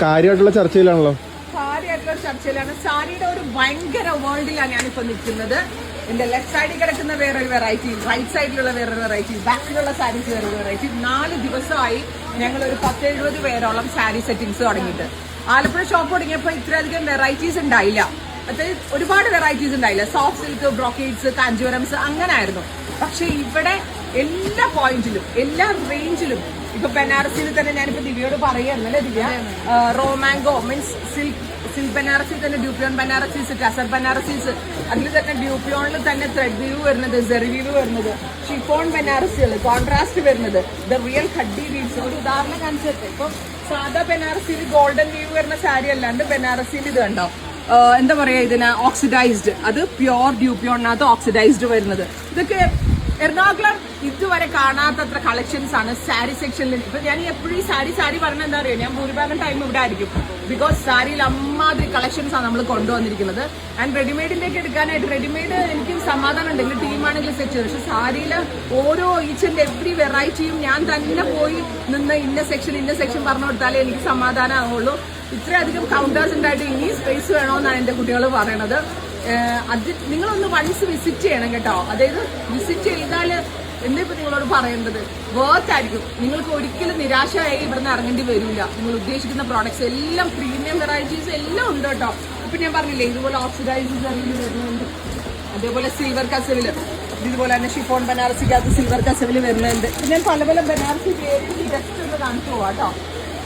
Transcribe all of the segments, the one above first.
കാര്യമായിട്ടുള്ള ചർച്ചയിലാണല്ലോ. കാര്യമായിട്ടുള്ള ചർച്ചയിലാണ്. സാരിയുടെ ഒരു ഭയങ്കര വേൾഡിലാണ് ഞാനിപ്പോ നിൽക്കുന്നത്. എന്റെ ലെഫ്റ്റ് സൈഡിൽ കിടക്കുന്ന വേറൊരു വെറൈറ്റി, റൈറ്റ് സൈഡിലുള്ള വേറൊരു വെറൈറ്റി, ബാക്കിലുള്ള സാരീസ് വേറൊരു വെറൈറ്റി. 4 ദിവസമായി ഞങ്ങൾ ഒരു 10-70 പേരോളം സാരി സെറ്റിംഗ്സ് തുടങ്ങിയിട്ട്. ആലപ്പുഴ ഷോപ്പ് തുടങ്ങിയപ്പോൾ ഇത്രയധികം വെറൈറ്റീസ് ഉണ്ടായില്ല. അതായത് ഒരുപാട് വെറൈറ്റീസ് ഉണ്ടായില്ല. സോഫ്റ്റ് സിൽക്ക്, ബ്രോക്കേഡ്സ്, കാഞ്ചീവരംസ് അങ്ങനെ ആയിരുന്നു. പക്ഷെ ഇവിടെ എല്ലാ പോയിന്റിലും, എല്ലാ റേഞ്ചിലും, ഇപ്പൊ ബനാറസിൽ തന്നെ ഞാനിപ്പോ ദിവ്യയോട് പറയായിരുന്നല്ലേ ദിവ്യ, റോമാങ്കോ മീൻസ് സിൽക്ക് ബനാറസിൽ തന്നെ ഡ്യൂപ്യോൺ ബനാറസീസ്, ടസർ ബനാറസീസ്, അതിൽ തന്നെ ഡ്യൂപ്യോണിൽ തന്നെ ത്രെഡ് വീവ് വരുന്നത്, സെറി വീവ് വരുന്നത്, ഷിഫോൺ ബനാറസികൾ, കോൺട്രാസ്റ്റ് വരുന്നത്, ദ റിയൽ ഖഡ്ഡി വീവ്സ്. ഒരു ഉദാഹരണം കാണിച്ചിട്ട് ഇപ്പൊ സാധാ ബനാറസിയിൽ ഗോൾഡൻ വീവ് വരുന്ന സാരി അല്ലാണ്ട് ബനാറസിയിൽ ഇത് കണ്ടോ, എന്താ പറയാ, ഇതിന് ഓക്സിഡൈസ്ഡ്, അത് പ്യോർ ഡ്യൂപ്യോണിനകത്ത് ഓക്സിഡൈസ്ഡ് വരുന്നത്. ഇതൊക്കെ എറണാകുളം ഇതുവരെ കാണാത്തത്ര കളക്ഷൻസ് ആണ് സാരി സെക്ഷനിൽ. ഇപ്പൊ ഞാൻ എപ്പോഴും സാരി പറഞ്ഞ എന്താ പറയുക, ഞാൻ ഭൂരിഭാഗം ടൈം ഇവിടെ ആയിരിക്കും. ബിക്കോസ് സാരിയിൽ അമ്മാതിരി കളക്ഷൻസ് ആണ് നമ്മൾ കൊണ്ടുവന്നിരിക്കുന്നത്. ആൻഡ് റെഡിമെയ്ഡിലേക്ക് എടുക്കാനായിട്ട്, റെഡിമെയ്ഡ് എനിക്ക് സമാധാനം ഉണ്ടെങ്കിൽ ടീമാണെങ്കിലും സെറ്റ് ചെയ്തു. പക്ഷെ സാരിയിൽ ഓരോ ഈച്ച് ആൻഡ് എവറി വെറൈറ്റിയും ഞാൻ തന്നെ പോയി നിന്ന് ഇന്ന സെക്ഷൻ പറഞ്ഞു കൊടുത്താലേ എനിക്ക് സമാധാനമാവുള്ളൂ. ഇത്രയധികം കൗണ്ടേഴ്സ് ഉണ്ടായിട്ട് ഇനി സ്പേസ് വേണമെന്നാണ് എന്റെ കുട്ടികൾ പറയണത്. അത് നിങ്ങളൊന്ന് വൺസ് വിസിറ്റ് ചെയ്യണം കേട്ടോ. അതായത് വിസിറ്റ് ചെയ്താൽ എന്നിപ്പോ നിങ്ങളോട് പറയേണ്ടത് വർത്ത് ആയിരിക്കും. നിങ്ങൾക്ക് ഒരിക്കലും നിരാശയായി ഇവിടുന്ന് ഇറങ്ങേണ്ടി വരില്ല. നിങ്ങൾ ഉദ്ദേശിക്കുന്ന പ്രോഡക്ട്സ് എല്ലാം പ്രീമിയം വെറൈറ്റീസ് എല്ലാം ഉണ്ട് കേട്ടോ. ഇപ്പൊ ഞാൻ പറഞ്ഞില്ലേ, ഇതുപോലെ ഓക്സിഡൈസ് വരുന്നുണ്ട്, അതേപോലെ സിൽവർ കസവില്, ഇതുപോലെ തന്നെ ഷിഫോൺ ബനാറസിക്കകത്ത് സിൽവർ കസവില് വരുന്നുണ്ട്. ഞാൻ പല ബനാറസി ജസ്റ്റ് ഒന്ന് കാണിച്ചു പോവാ കേട്ടോ.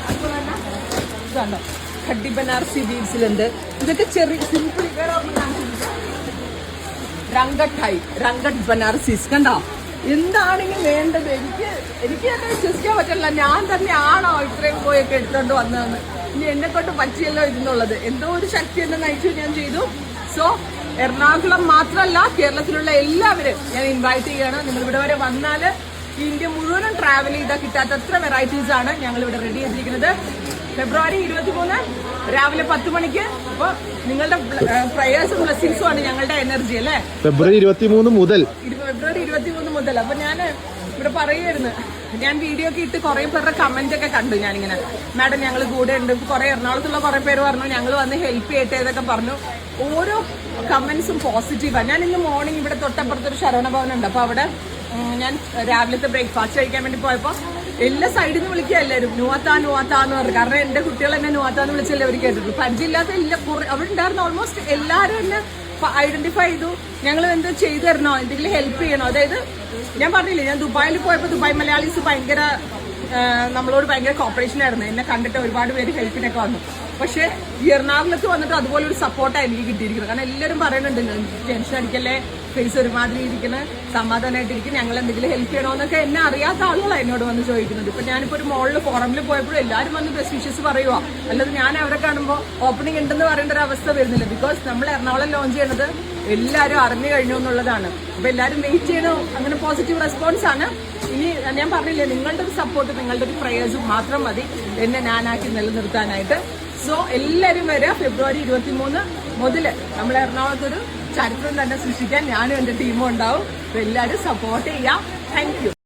അതുപോലെ തന്നെ ഇതുണ്ടോ, ഖഡ്ഡി ബനാറസി ബീഡ്സിലുണ്ട്. ഇതൊക്കെ ചെറിയ സിമ്പിൾ രംഗട്ട് ബനാറസീസ് കണ്ടോ. എന്താണെങ്കിലും വേണ്ടത് എനിക്ക് തന്നെ വിശ്വസിക്കാൻ പറ്റില്ല. ഞാൻ തന്നെയാണോ ഇത്രയും പോയൊക്കെ എടുത്തോണ്ട് വന്നതെന്ന്. ഇനി എന്നെ കൊണ്ട് പറ്റിയല്ലോ ഇതെന്നുള്ളത്. എന്തോ ഒരു ശക്തി എന്നെ നയിച്ചു ഞാൻ ചെയ്തു. സോ എറണാകുളം മാത്രമല്ല, കേരളത്തിലുള്ള എല്ലാവരും ഞാൻ ഇൻവൈറ്റ് ചെയ്യാണ്. നിങ്ങൾ ഇവിടെ വരെ വന്നാൽ ഇന്ത്യ മുഴുവനും ട്രാവൽ ചെയ്താൽ കിട്ടാത്തത്ര വെറൈറ്റീസ് ആണ് ഞങ്ങൾ ഇവിടെ റെഡി ചെയ്തിരിക്കുന്നത്. ഫെബ്രുവരി 23 രാവിലെ 10 മണിക്ക്. അപ്പൊ നിങ്ങളുടെ പ്രയേഴ്സും ബ്ലെസ്സിങ്സും ആണ് ഞങ്ങളുടെ എനർജി അല്ലേ. ഫെബ്രുവരി 23 മുതൽ. അപ്പൊ ഞാൻ ഇവിടെ പറയുമായിരുന്നു, ഞാൻ വീഡിയോ ഒക്കെ ഇട്ട് കുറെ പേരുടെ കമന്റ് ഒക്കെ കണ്ടു. ഞാനിങ്ങനെ, മാഡം ഞങ്ങൾ കൂടെ ഉണ്ട്. കുറെ എറണാകുളത്തുള്ള കുറെ പേര് പറഞ്ഞു ഞങ്ങൾ വന്ന് ഹെൽപ്പ് ചെയ്യട്ടെ എന്നൊക്കെ പറഞ്ഞു. ഓരോ കമന്റ്സും പോസിറ്റീവാണ്. ഞാൻ ഇന്ന് മോർണിംഗ് ഇവിടെ തൊട്ടപ്പുറത്തൊരു ശരവണ ഭവൻ ഉണ്ട്. അപ്പൊ അവിടെ ഞാൻ രാവിലത്തെ ബ്രേക്ക്ഫാസ്റ്റ് കഴിക്കാൻ വേണ്ടി പോയപ്പോ എല്ലാ സൈഡിൽ നിന്ന് വിളിക്കുക എല്ലാവരും നുവാത്താന്ന് പറഞ്ഞു. കാരണം എന്റെ കുട്ടികൾ എന്നെ നുവാത്താന്ന് വിളിച്ചല്ലേ അവർ കേട്ടിട്ടുള്ളൂ. പരിചയമില്ലാത്ത അവിടെ ഉണ്ടായിരുന്ന ഓൾമോസ്റ്റ് എല്ലാവരും എന്നെ ഐഡന്റിഫൈ ചെയ്തു. ഞങ്ങൾ എന്ത് ചെയ്തു തരണോ, എന്തെങ്കിലും ഹെൽപ്പ് ചെയ്യണോ. അതായത് ഞാൻ പറഞ്ഞില്ലേ, ഞാൻ ദുബായിൽ പോയപ്പോൾ ദുബായ് മലയാളീസ് നമ്മളോട് ഭയങ്കര കോപ്പറേഷൻ ആയിരുന്നു. എന്നെ കണ്ടിട്ട് ഒരുപാട് പേര് ഹെൽപ്പിനൊക്കെ വന്നു. പക്ഷെ ഈ എറണാകുളത്ത് വന്നിട്ട് അതുപോലെ ഒരു സപ്പോർട്ടാണ് എനിക്ക് കിട്ടിയിരിക്കുന്നത്. കാരണം എല്ലാവരും പറയുന്നുണ്ട് ടെൻഷൻ അടിക്കല്ലേ, ഫേസ് ഒരുമാതിരി ഇരിക്കുന്നത്, സമാധാനമായിട്ടിരിക്കും, ഞങ്ങൾ എന്തെങ്കിലും ഹെൽപ്പ് ചെയ്യണമെന്നൊക്കെ എന്നെ അറിയാത്ത ആളുകളാണ് എന്നോട് വന്ന് ചോദിക്കുന്നത്. ഇപ്പൊ ഞാനിപ്പോ ഒരു മോളിൽ ഫോറമിൽ പോയപ്പോഴും എല്ലാവരും വന്ന് ബെസ്റ്റ് വിഷസ് പറയുക. അല്ലാതെ ഞാൻ അവരെ കാണുമ്പോൾ ഓപ്പണിംഗ് ഉണ്ടെന്ന് പറയേണ്ട ഒരു അവസ്ഥ വരുന്നില്ല. ബിക്കോസ് നമ്മൾ എറണാകുളം ലോഞ്ച് ചെയ്യണത് എല്ലാവരും അറിഞ്ഞു കഴിഞ്ഞു എന്നുള്ളതാണ്. അപ്പൊ എല്ലാവരും വെയിറ്റ് ചെയ്യണോ, അങ്ങനെ പോസിറ്റീവ് റെസ്പോൺസ് ആണ്. ഇനി ഞാൻ പറഞ്ഞില്ലേ, നിങ്ങളുടെ ഒരു സപ്പോർട്ട്, നിങ്ങളുടെ ഒരു പ്രയേഴ്സും മാത്രം മതി എന്നെ ഞാനാക്കി നിലനിർത്താനായിട്ട്. സോ എല്ലാവരും വരിക. ഫെബ്രുവരി 23 മുതൽ നമ്മൾ എറണാകുളത്തൊരു ചരിത്രം തന്നെ സൃഷ്ടിക്കാൻ ഞാനും എൻ്റെ ടീമും ഉണ്ടാവും. എല്ലാവരും സപ്പോർട്ട് ചെയ്യാം. Thank you.